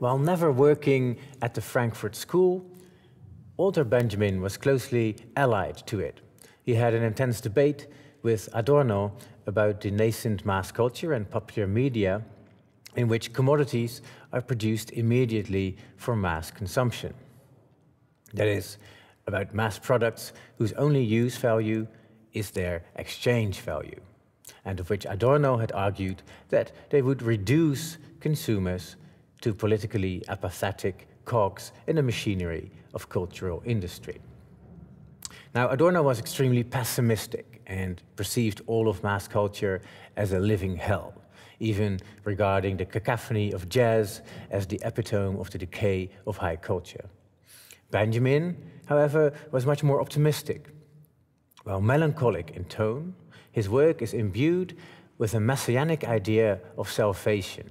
While never working at the Frankfurt School, Walter Benjamin was closely allied to it. He had an intense debate with Adorno about the nascent mass culture and popular media in which commodities are produced immediately for mass consumption. That is, about mass products whose only use value is their exchange value, and of which Adorno had argued that they would reduce consumers to politically apathetic cogs in the machinery of cultural industry. Now, Adorno was extremely pessimistic and perceived all of mass culture as a living hell, even regarding the cacophony of jazz as the epitome of the decay of high culture. Benjamin, however, was much more optimistic. While melancholic in tone, his work is imbued with a messianic idea of salvation,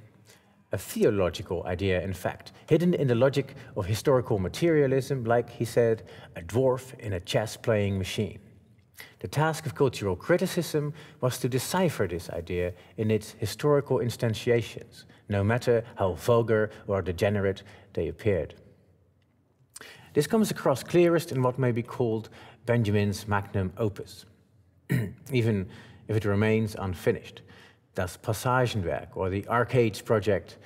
a theological idea, in fact, hidden in the logic of historical materialism, like he said, a dwarf in a chess-playing machine. The task of cultural criticism was to decipher this idea in its historical instantiations, no matter how vulgar or degenerate they appeared. This comes across clearest in what may be called Benjamin's magnum opus, even if it remains unfinished. Das Passagenwerk, or the Arcades Project,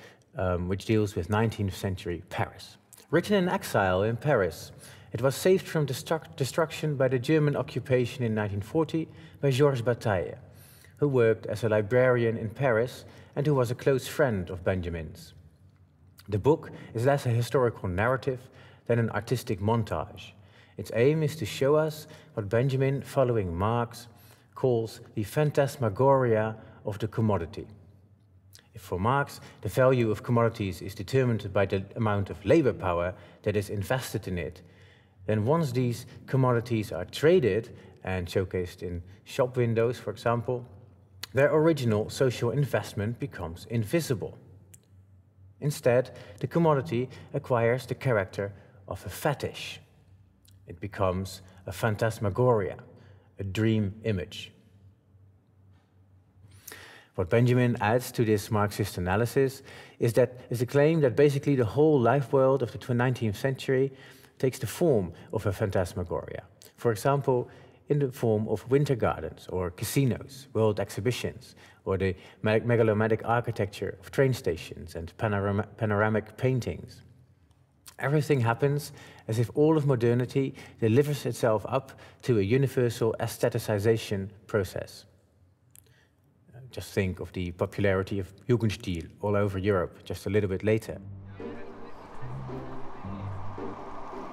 which deals with 19th century Paris. Written in exile in Paris, it was saved from destruction by the German occupation in 1940 by Georges Bataille, who worked as a librarian in Paris and who was a close friend of Benjamin's. The book is less a historical narrative than an artistic montage. Its aim is to show us what Benjamin, following Marx, calls the phantasmagoria of the commodity. If for Marx, the value of commodities is determined by the amount of labor power that is invested in it, then once these commodities are traded and showcased in shop windows, for example, their original social investment becomes invisible. Instead, the commodity acquires the character of a fetish. It becomes a phantasmagoria, a dream image. What Benjamin adds to this Marxist analysis is the claim that basically the whole life world of the 19th century takes the form of a phantasmagoria. For example, in the form of winter gardens or casinos, world exhibitions, or the megalomatic architecture of train stations and panoramic paintings. Everything happens as if all of modernity delivers itself up to a universal aestheticization process. Just think of the popularity of Jugendstil all over Europe just a little bit later.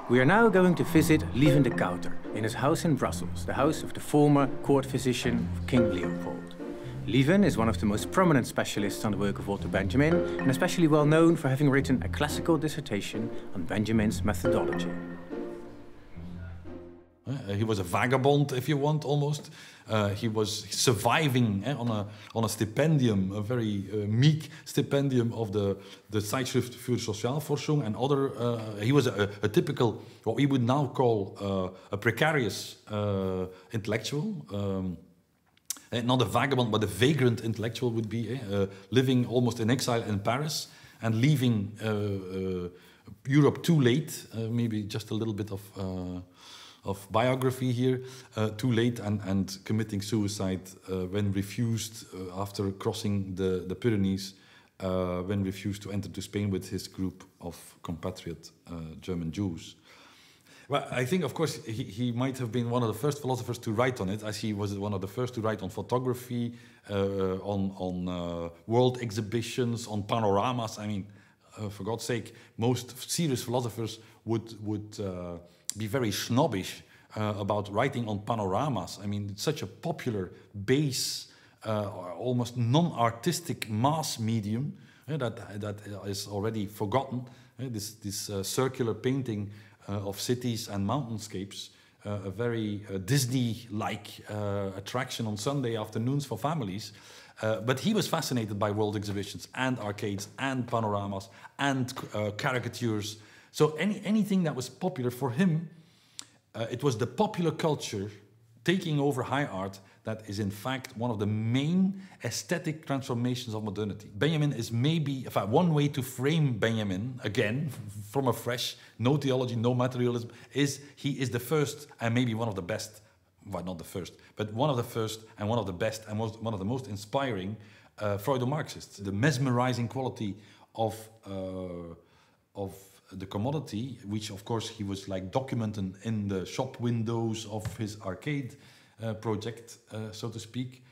We are now going to visit Lieven de Kouter in his house in Brussels, the house of the former court physician of King Leopold. Lieven is one of the most prominent specialists on the work of Walter Benjamin, and especially well known for having written a classical dissertation on Benjamin's methodology. He was a vagabond, if you want, almost. He was surviving on a stipendium, a very meek stipendium of the Zeitschrift für Sozialforschung and other. He was a typical, what we would now call a precarious intellectual. Not a vagabond, but a vagrant intellectual would be, living almost in exile in Paris and leaving Europe too late, maybe just a little bit of biography here, too late, and committing suicide when refused, after crossing the Pyrenees, when refused to enter to Spain with his group of compatriot German Jews. Well, I think, of course, he might have been one of the first philosophers to write on it, as he was one of the first to write on photography, on world exhibitions, on panoramas. I mean, for God's sake, most serious philosophers would be very snobbish about writing on panoramas. I mean, it's such a popular, base, almost non-artistic mass medium that is already forgotten. This circular painting of cities and mountainscapes, a very Disney-like attraction on Sunday afternoons for families. But he was fascinated by world exhibitions and arcades and panoramas and caricatures. So anything that was popular for him, it was the popular culture taking over high art that is in fact one of the main aesthetic transformations of modernity. Benjamin is maybe, in fact, one way to frame Benjamin, again, from a fresh, no theology, no materialism, is he is the first and maybe one of the best, well, not the first, but one of the first and one of the best and one of the most inspiring Freudo-Marxists. The mesmerizing quality of the commodity, which of course he was like documenting in the shop windows of his arcade project, so to speak.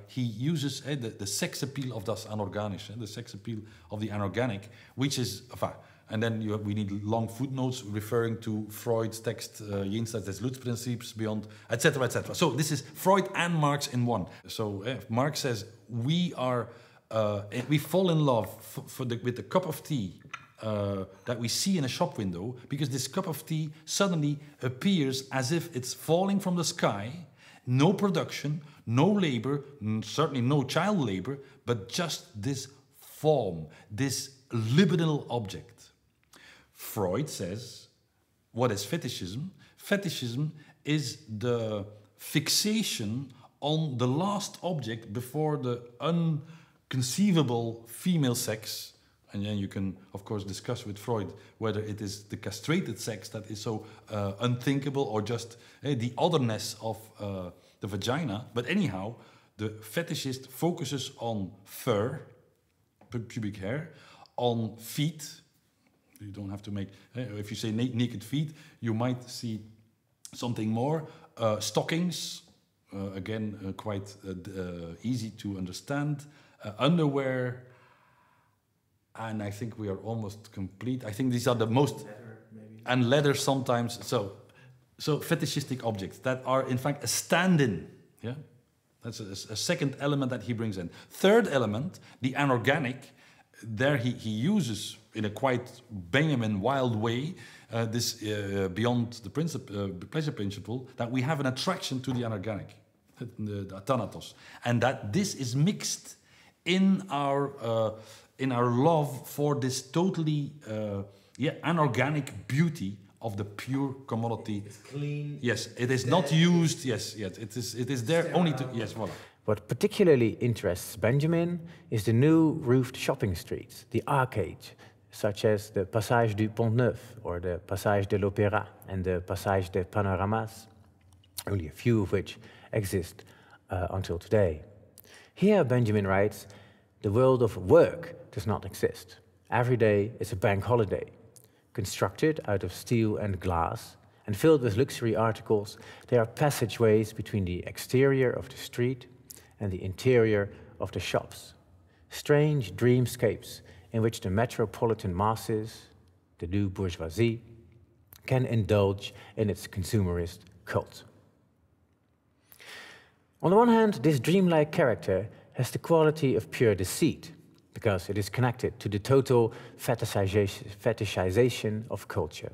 He uses the sex appeal of das Anorganische, the sex appeal of the anorganic, which is, and then we need long footnotes referring to Freud's text, Jenseits des Luchtprinzips, beyond, etc., etc. So this is Freud and Marx in one. So Marx says we fall in love with the cup of tea that we see in a shop window, because this cup of tea suddenly appears as if it's falling from the sky, no production, no labor, certainly no child labor, but just this form, this libidinal object. Freud says, what is fetishism? Fetishism is the fixation on the last object before the unconceivable female sex. And then you can, of course, discuss with Freud whether it is the castrated sex that is so unthinkable, or just the otherness of the vagina. But anyhow, the fetishist focuses on fur, pubic hair, on feet. You don't have to make, if you say naked feet, you might see something more. Stockings, again, quite easy to understand. Underwear. And I think we are almost complete. I think these are the most... Leather, maybe. And leather sometimes. So fetishistic objects that are, in fact, a stand-in. Yeah? That's a second element that he brings in. Third element, the anorganic. There he uses, in a quite Benjamin wild way, this beyond the pleasure principle, that we have an attraction to the anorganic, the thanatos. And that this is mixed in our love for this totally anorganic beauty of the pure commodity. It's clean. Yes, it is not used. Yes, it is there only to. Yes, voilà. What particularly interests Benjamin is the new roofed shopping streets, the arcades, such as the Passage du Pont-Neuf or the Passage de l'Opéra and the Passage des Panoramas, only a few of which exist until today. Here, Benjamin writes, the world of work does not exist. Every day is a bank holiday. Constructed out of steel and glass and filled with luxury articles, there are passageways between the exterior of the street and the interior of the shops. Strange dreamscapes in which the metropolitan masses, the new bourgeoisie, can indulge in its consumerist cult. On the one hand, this dreamlike character has the quality of pure deceit, because it is connected to the total fetishization of culture.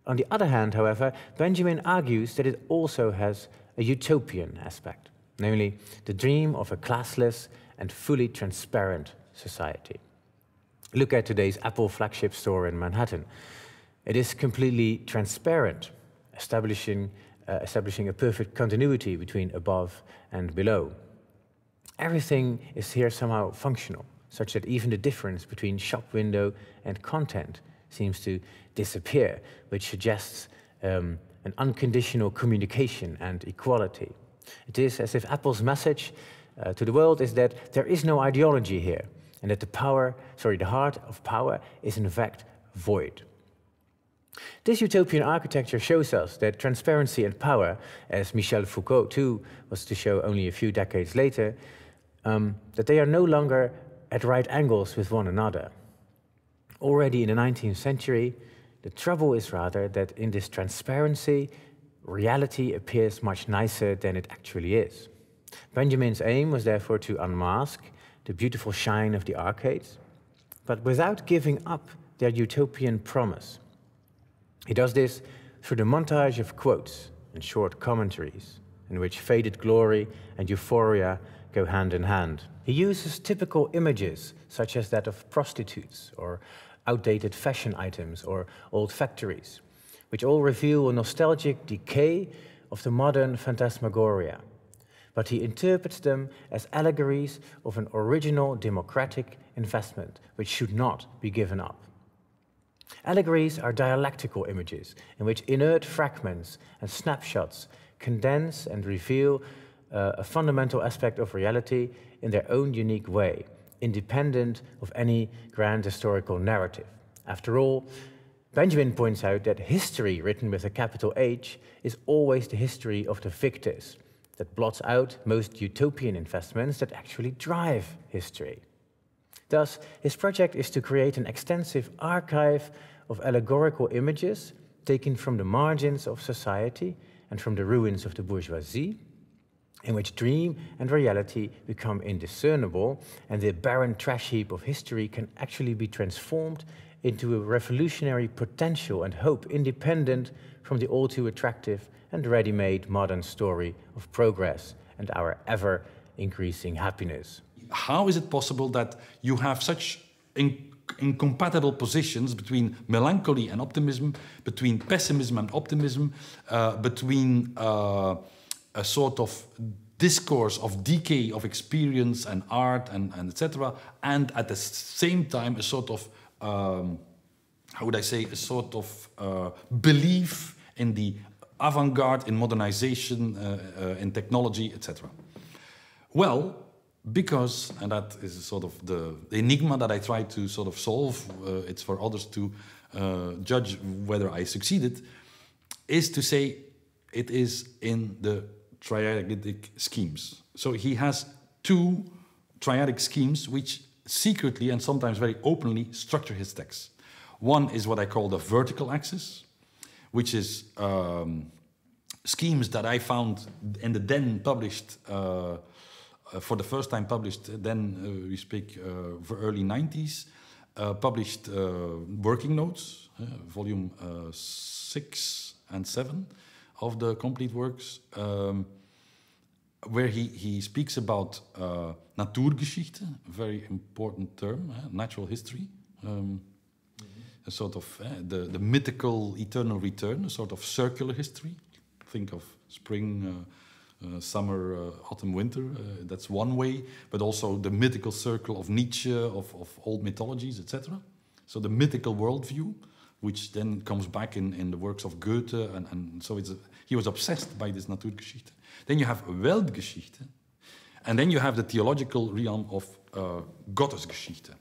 On the other hand, however, Benjamin argues that it also has a utopian aspect, namely the dream of a classless and fully transparent society. Look at today's Apple flagship store in Manhattan. It is completely transparent, establishing a perfect continuity between above and below. Everything is here somehow functional, such that even the difference between shop window and content seems to disappear, which suggests an unconditional communication and equality. It is as if Apple's message to the world is that there is no ideology here, and that the heart of power is in fact void. This utopian architecture shows us that transparency and power, as Michel Foucault too was to show only a few decades later, that they are no longer at right angles with one another. Already in the 19th century, the trouble is rather that in this transparency, reality appears much nicer than it actually is. Benjamin's aim was therefore to unmask the beautiful shine of the arcades, but without giving up their utopian promise. He does this through the montage of quotes and short commentaries, in which faded glory and euphoria go hand in hand. He uses typical images, such as that of prostitutes, or outdated fashion items, or old factories, which all reveal a nostalgic decay of the modern phantasmagoria, but he interprets them as allegories of an original democratic investment which should not be given up. Allegories are dialectical images in which inert fragments and snapshots condense and reveal a fundamental aspect of reality in their own unique way, independent of any grand historical narrative. After all, Benjamin points out that history, written with a capital H, is always the history of the victors, that blots out most utopian investments that actually drive history. Thus, his project is to create an extensive archive of allegorical images taken from the margins of society and from the ruins of the bourgeoisie, in which dream and reality become indiscernible, and the barren trash heap of history can actually be transformed into a revolutionary potential and hope independent from the all too attractive and ready-made modern story of progress and our ever-increasing happiness. How is it possible that you have such incompatible positions between melancholy and optimism, between pessimism and optimism, between a sort of discourse of decay of experience and art and etc., and at the same time a sort of how would I say, a sort of belief in the avant-garde, in modernization, in technology, etc. Well, because, and that is sort of the enigma that I try to sort of solve, it's for others to judge whether I succeeded, is to say it is in the triadic schemes. So he has two triadic schemes which secretly and sometimes very openly structure his texts. One is what I call the vertical axis, which is schemes that I found in the then published, for the first time published, then we speak for early 90s, published working notes, volume 6 and 7 of the complete works, where he speaks about Naturgeschichte, a very important term, natural history, a sort of the mythical eternal return, a sort of circular history. Think of spring, summer, autumn, winter. That's one way, but also the mythical circle of Nietzsche, of old mythologies, etc. So the mythical worldview, which then comes back in the works of Goethe, and so he was obsessed by this Naturgeschichte. Then you have Weltgeschichte, and then you have the theological realm of Gottesgeschichte.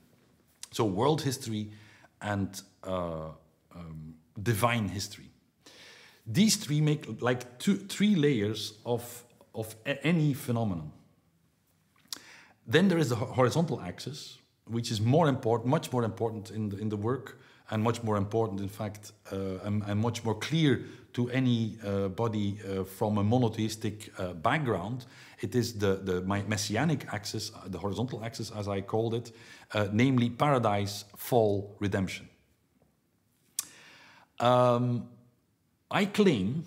So world history and divine history. These three make like three layers of any phenomenon. Then there is the horizontal axis, which is more important, much more important in the work, and much more important, in fact, and much more clear to anybody from a monotheistic background. It is the messianic axis, the horizontal axis, as I called it, namely paradise, fall, redemption. I claim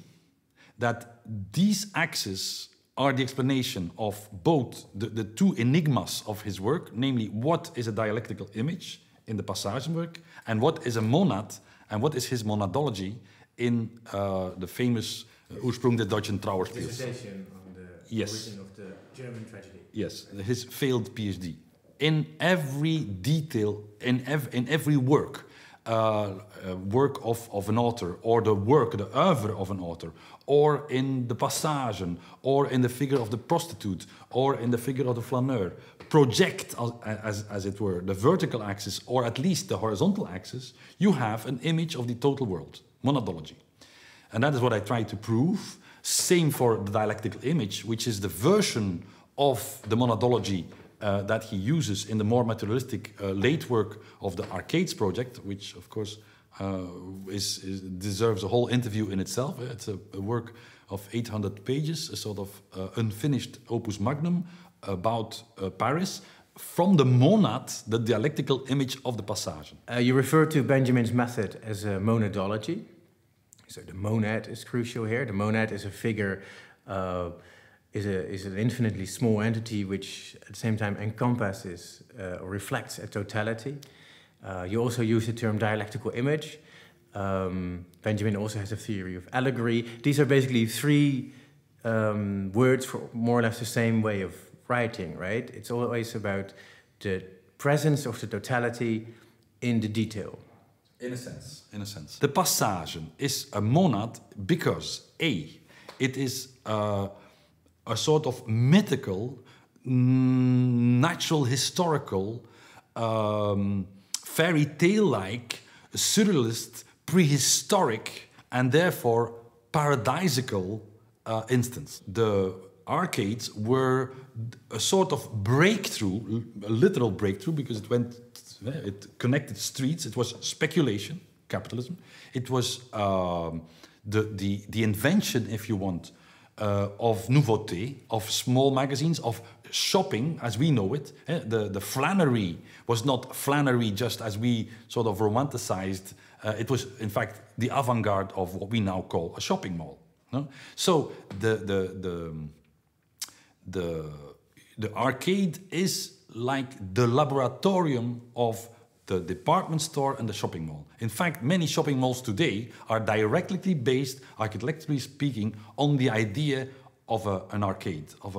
that these axes are the explanation of both the two enigmas of his work, namely what is a dialectical image in the Passagenwerk, and what is a monad, and what is his monadology in the famous Ursprung des deutschen Trauerspiels. Dissertation on the origin of the German tragedy. Yes, his failed PhD. In every detail, in every work, work of an author, or the oeuvre of an author, or in the Passagen, or in the figure of the prostitute, or in the figure of the flaneur, project, as it were, the vertical axis, or at least the horizontal axis, you have an image of the total world, monadology. And that is what I try to prove. Same for the dialectical image, which is the version of the monadology that he uses in the more materialistic late work of the Arcades project, which, of course, deserves a whole interview in itself. It's a work of 800 pages, a sort of unfinished opus magnum about Paris, from the monad, the dialectical image of the Passagen. You refer to Benjamin's method as a monadology. So the monad is crucial here. The monad is a figure, is an infinitely small entity which at the same time encompasses or reflects a totality. You also use the term dialectical image. Benjamin also has a theory of allegory. These are basically three words for more or less the same way of writing, right? It's always about the presence of the totality in the detail. In a sense, in a sense. The passage is a monad because it is a sort of mythical, natural, historical, fairy tale-like, surrealist, prehistoric, and therefore paradisical instance. The arcades were a sort of breakthrough, a literal breakthrough, because it connected streets. It was speculation, capitalism. It was the invention, if you want, of nouveauté, of small magazines, of shopping as we know it. The flannery was not flannery just as we sort of romanticized. It was, in fact, the avant-garde of what we now call a shopping mall. No? So the arcade is like the laboratorium of the department store and the shopping mall. In fact, many shopping malls today are directly based, architecturally speaking, on the idea of an arcade, of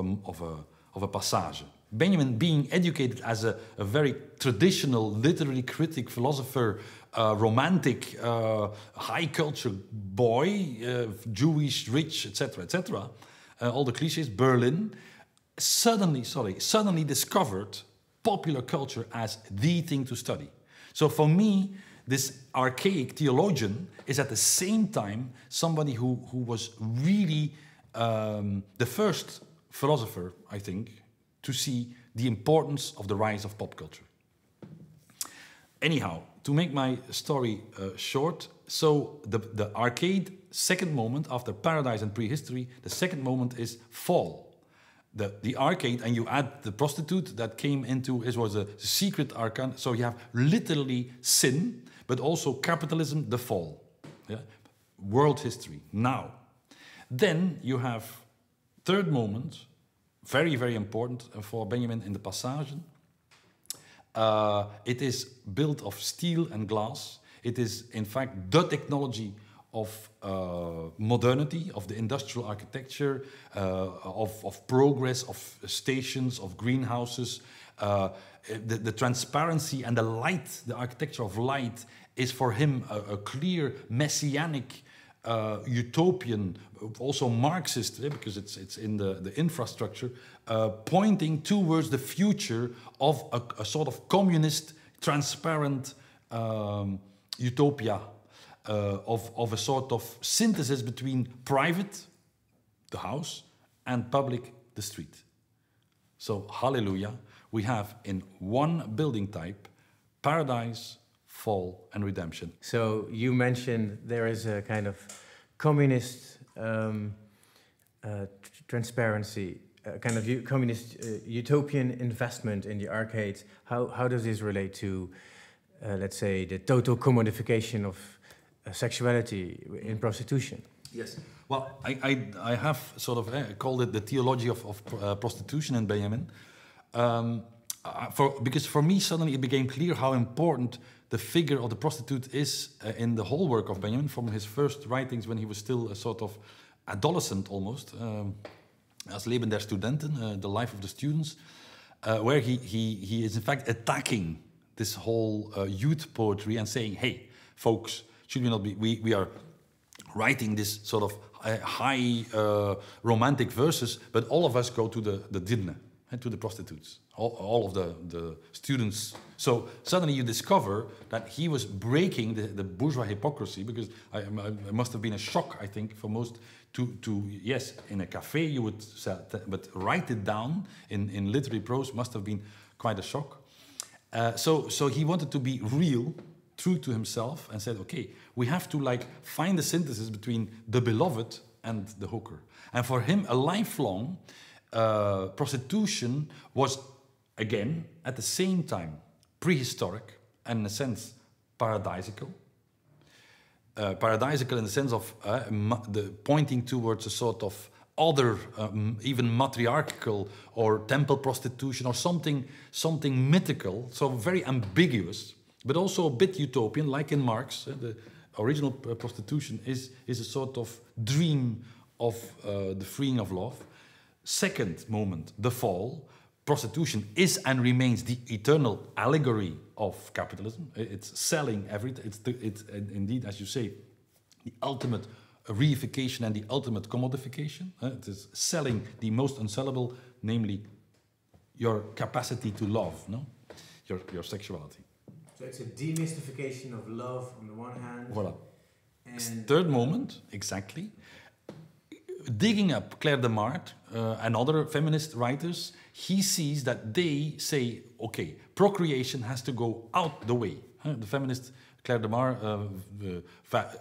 a passage. Benjamin, being educated as a very traditional literary critic, philosopher, romantic, high culture boy, Jewish, rich, etc., all the cliches, Berlin, suddenly discovered popular culture as the thing to study. So for me, this archaic theologian is at the same time somebody who was really the first philosopher, I think, to see the importance of the rise of pop culture. Anyhow, to make my story short, so the arcade second moment after Paradise and Prehistory, the second moment is Fall. The arcade, and you add the prostitute that came into, it was a secret arcade, so you have literally sin, but also capitalism, the fall. Yeah? World history, now. Then you have third moment, very, very important for Benjamin in the Passage. It is built of steel and glass. It is, in fact, the technology of modernity, of the industrial architecture, of progress, of stations, of greenhouses. The transparency and the light, the architecture of light, is for him a clear messianic utopian, also Marxist, because it's in the infrastructure, pointing towards the future of a sort of communist, transparent utopia, of a sort of synthesis between private, the house, and public, the street. So, hallelujah, we have in one building type, paradise, fall, and redemption. So you mentioned there is a kind of communist transparency, kind of communist utopian investment in the arcades. How does this relate to, let's say, the total commodification of sexuality in prostitution? Yes. Well, I have sort of called it the theology of prostitution in Benjamin. Because for me, suddenly it became clear how important the figure of the prostitute is in the whole work of Benjamin, from his first writings when he was still a sort of adolescent almost, as Leben der Studenten, the life of the students, where he is in fact attacking this whole youth poetry and saying, hey, folks, should we not be, we are writing this sort of high romantic verses, but all of us go to the dirne, and to the prostitutes, all of the students. So suddenly you discover that he was breaking the bourgeois hypocrisy, because it must have been a shock, I think, for most to yes, in a cafe you would sell, but write it down in literary prose must have been quite a shock. So he wanted to be real, true to himself, and said, okay, we have to like find the synthesis between the beloved and the hooker. And for him, a lifelong prostitution was, again, at the same time, prehistoric and in a sense paradisical. Paradisical in the sense of pointing towards a sort of other, even matriarchal or temple prostitution or something mythical, so very ambiguous, but also a bit utopian, like in Marx, original prostitution is a sort of dream of the freeing of love. Second moment, the fall. Prostitution is and remains the eternal allegory of capitalism. It's selling everything. It's indeed, as you say, the ultimate reification and the ultimate commodification. It is selling the most unsellable, namely your capacity to love, no? Your sexuality. So it's a demystification of love on the one hand. Voilà. And third moment, exactly. Digging up Claire de Mart and other feminist writers, he sees that they say, okay, procreation has to go out the way. The feminist Claire de Mart,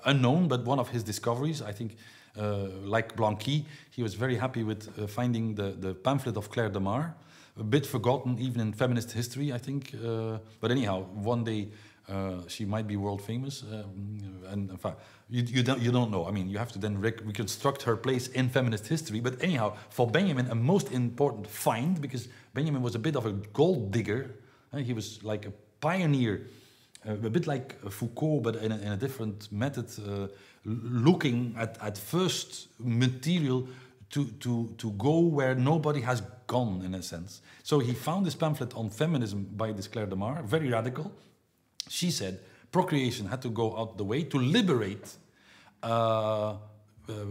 unknown, but one of his discoveries, I think, like Blanqui, he was very happy with finding the pamphlet of Claire de Mart, a bit forgotten even in feminist history, I think. But anyhow, one day she might be world famous, and you don't know. I mean, you have to then reconstruct her place in feminist history. But anyhow, for Benjamin, a most important find, because Benjamin was a bit of a gold digger. He was like a pioneer, a bit like Foucault, but in a different method, looking at first material to go where nobody has gone, in a sense. So he found this pamphlet on feminism by this Claire de Mart, very radical. She said procreation had to go out the way to liberate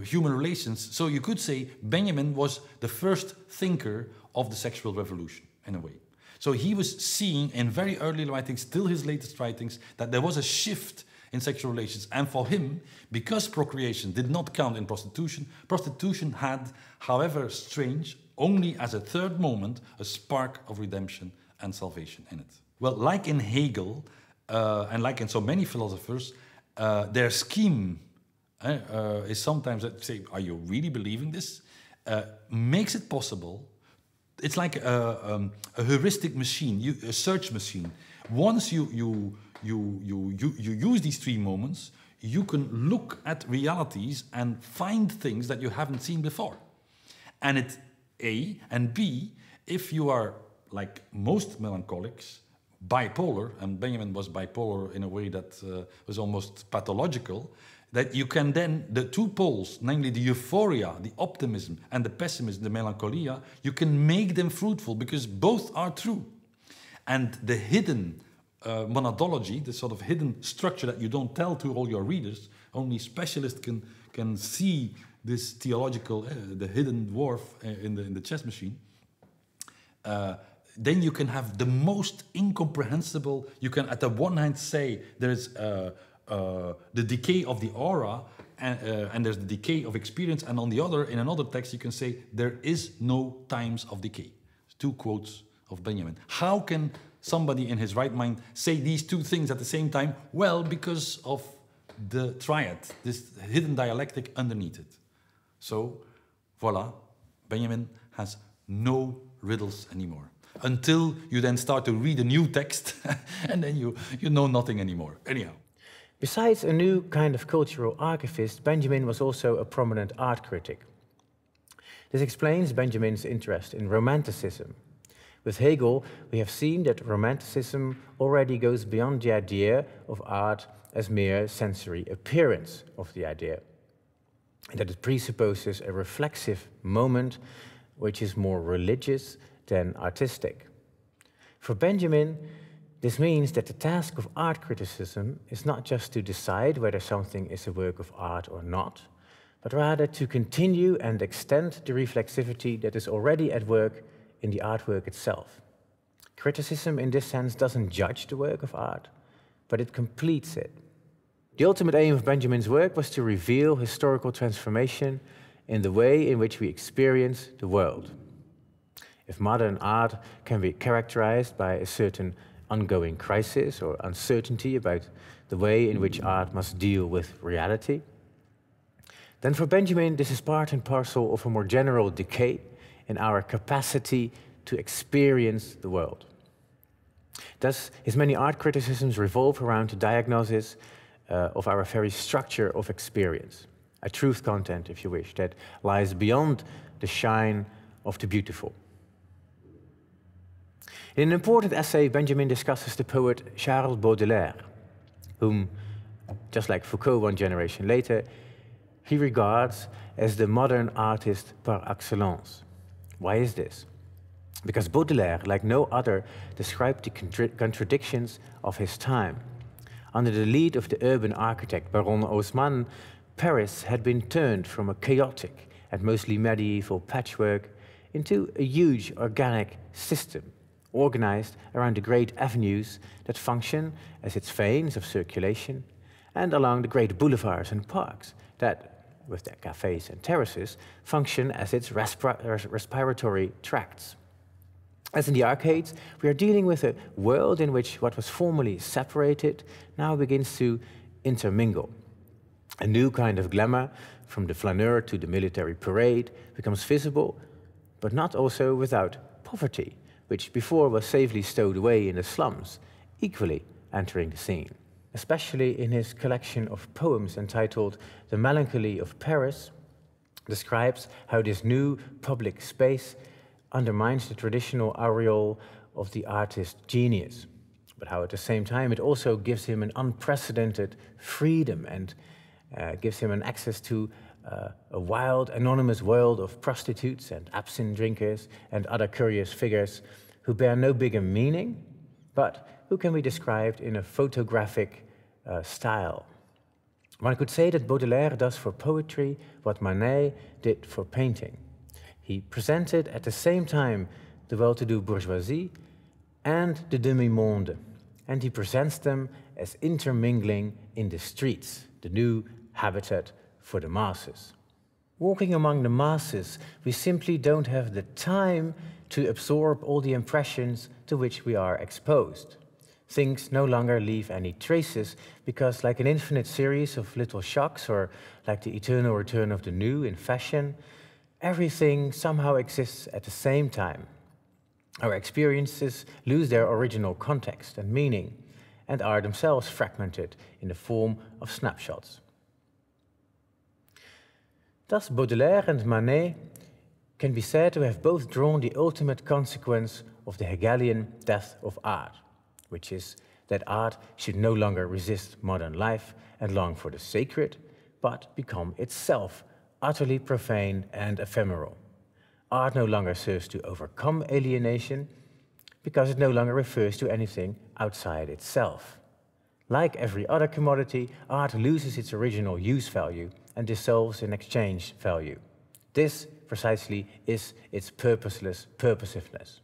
human relations. So you could say Benjamin was the first thinker of the sexual revolution, in a way. So he was seeing in very early writings, still his latest writings, that there was a shift in sexual relations. And for him, because procreation did not count in prostitution, prostitution had, however strange, only as a third moment, a spark of redemption and salvation in it. Well, like in Hegel, and like in so many philosophers, their scheme is sometimes, say, are you really believing this? Makes it possible. It's like a heuristic machine, a search machine. Once you use these three moments, you can look at realities and find things that you haven't seen before. And it's A, and B, if you are, like most melancholics, bipolar, and Benjamin was bipolar in a way that was almost pathological, that you can then, the two poles, namely the euphoria, the optimism, and the pessimism, the melancholia, you can make them fruitful because both are true. And the hidden monadology, the sort of hidden structure that you don't tell to all your readers, only specialists can see this theological, the hidden dwarf in the chess machine, then you can have the most incomprehensible, you can at the one hand say there's the decay of the aura and there's the decay of experience, and on the other, in another text, you can say there is no times of decay. Two quotes of Benjamin. How can somebody in his right mind say these two things at the same time? Well, because of the triad, this hidden dialectic underneath it. So, voila, Benjamin has no riddles anymore. Until you then start to read a new text, and then you know nothing anymore. Anyhow. Besides a new kind of cultural archivist, Benjamin was also a prominent art critic. This explains Benjamin's interest in Romanticism. With Hegel, we have seen that Romanticism already goes beyond the idea of art as mere sensory appearance of the idea, and that it presupposes a reflexive moment which is more religious than artistic. For Benjamin, this means that the task of art criticism is not just to decide whether something is a work of art or not, but rather to continue and extend the reflexivity that is already at work in the artwork itself. Criticism in this sense doesn't judge the work of art, but it completes it. The ultimate aim of Benjamin's work was to reveal historical transformation in the way in which we experience the world. If modern art can be characterized by a certain ongoing crisis or uncertainty about the way in which art must deal with reality, then for Benjamin this is part and parcel of a more general decay in our capacity to experience the world. Thus, his many art criticisms revolve around the diagnosis of our very structure of experience, a truth content, if you wish, that lies beyond the shine of the beautiful. In an important essay, Benjamin discusses the poet Charles Baudelaire, whom just like Foucault one generation later, he regards as the modern artist par excellence. Why is this? Because Baudelaire, like no other, described the contradictions of his time. Under the lead of the urban architect Baron Haussmann, Paris had been turned from a chaotic and mostly medieval patchwork into a huge organic system, organized around the great avenues that function as its veins of circulation, and along the great boulevards and parks that, with their cafes and terraces, function as its respiratory tracts. As in the arcades, we are dealing with a world in which what was formerly separated now begins to intermingle. A new kind of glamour, from the flaneur to the military parade, becomes visible, but not also without poverty, which before was safely stowed away in the slums, equally entering the scene. Especially in his collection of poems entitled The Melancholy of Paris, describes how this new public space undermines the traditional aureole of the artist's genius, but how at the same time it also gives him an unprecedented freedom and gives him an access to a wild, anonymous world of prostitutes and absinthe drinkers and other curious figures who bear no bigger meaning, but who can be described in a photographic style. One could say that Baudelaire does for poetry what Manet did for painting. He presented at the same time the well-to-do bourgeoisie and the demi-monde, and he presents them as intermingling in the streets, the new habitat for the masses. Walking among the masses, we simply don't have the time to absorb all the impressions to which we are exposed. Things no longer leave any traces because, like an infinite series of little shocks, or like the eternal return of the new in fashion, everything somehow exists at the same time. Our experiences lose their original context and meaning, and are themselves fragmented in the form of snapshots. Thus, Baudelaire and Manet can be said to have both drawn the ultimate consequence of the Hegelian death of art, which is that art should no longer resist modern life and long for the sacred, but become itself utterly profane and ephemeral. Art no longer serves to overcome alienation because it no longer refers to anything outside itself. Like every other commodity, art loses its original use value and dissolves in exchange value. This, precisely, is its purposeless purposiveness.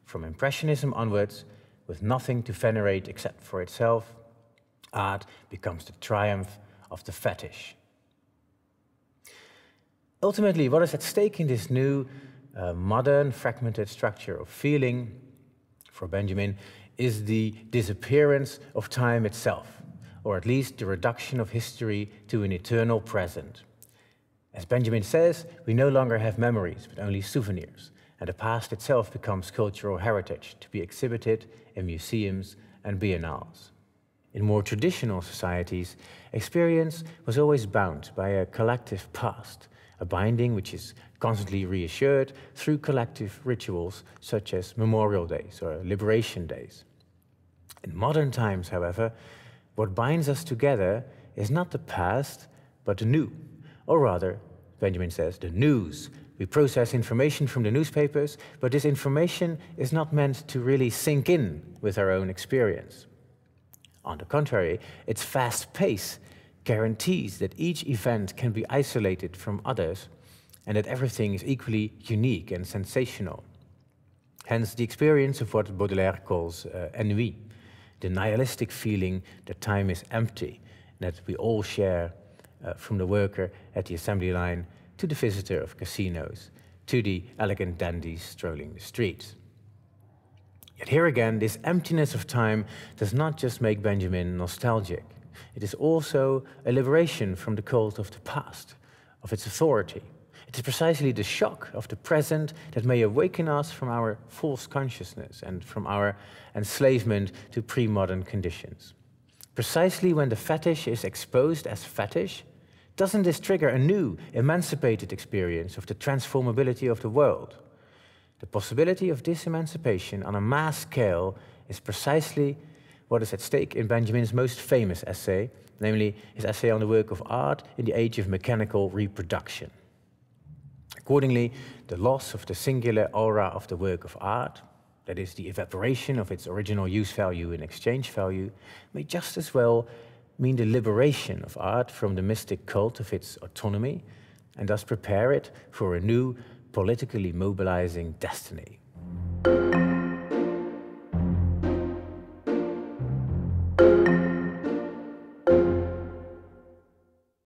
From Impressionism onwards, with nothing to venerate except for itself, art becomes the triumph of the fetish. Ultimately, what is at stake in this new, modern, fragmented structure of feeling, for Benjamin, is the disappearance of time itself, or at least the reduction of history to an eternal present. As Benjamin says, we no longer have memories, but only souvenirs, and the past itself becomes cultural heritage to be exhibited in museums and biennales. In more traditional societies, experience was always bound by a collective past, a binding which is constantly reassured through collective rituals such as Memorial Days or Liberation Days. In modern times, however, what binds us together is not the past, but the new, or rather, Benjamin says, the news. We process information from the newspapers, but this information is not meant to really sink in with our own experience. On the contrary, its fast pace guarantees that each event can be isolated from others and that everything is equally unique and sensational. Hence the experience of what Baudelaire calls ennui, the nihilistic feeling that time is empty, that we all share from the worker at the assembly line to the visitor of casinos, to the elegant dandies strolling the streets. Yet here again, this emptiness of time does not just make Benjamin nostalgic. It is also a liberation from the cult of the past, of its authority. It is precisely the shock of the present that may awaken us from our false consciousness and from our enslavement to pre-modern conditions. Precisely when the fetish is exposed as fetish, doesn't this trigger a new, emancipated experience of the transformability of the world? The possibility of this emancipation on a mass scale is precisely what is at stake in Benjamin's most famous essay, namely his essay on the work of art in the age of mechanical reproduction. Accordingly, the loss of the singular aura of the work of art, that is, the evaporation of its original use value and exchange value, may just as well mean the liberation of art from the mystic cult of its autonomy, and thus prepare it for a new, politically mobilizing destiny.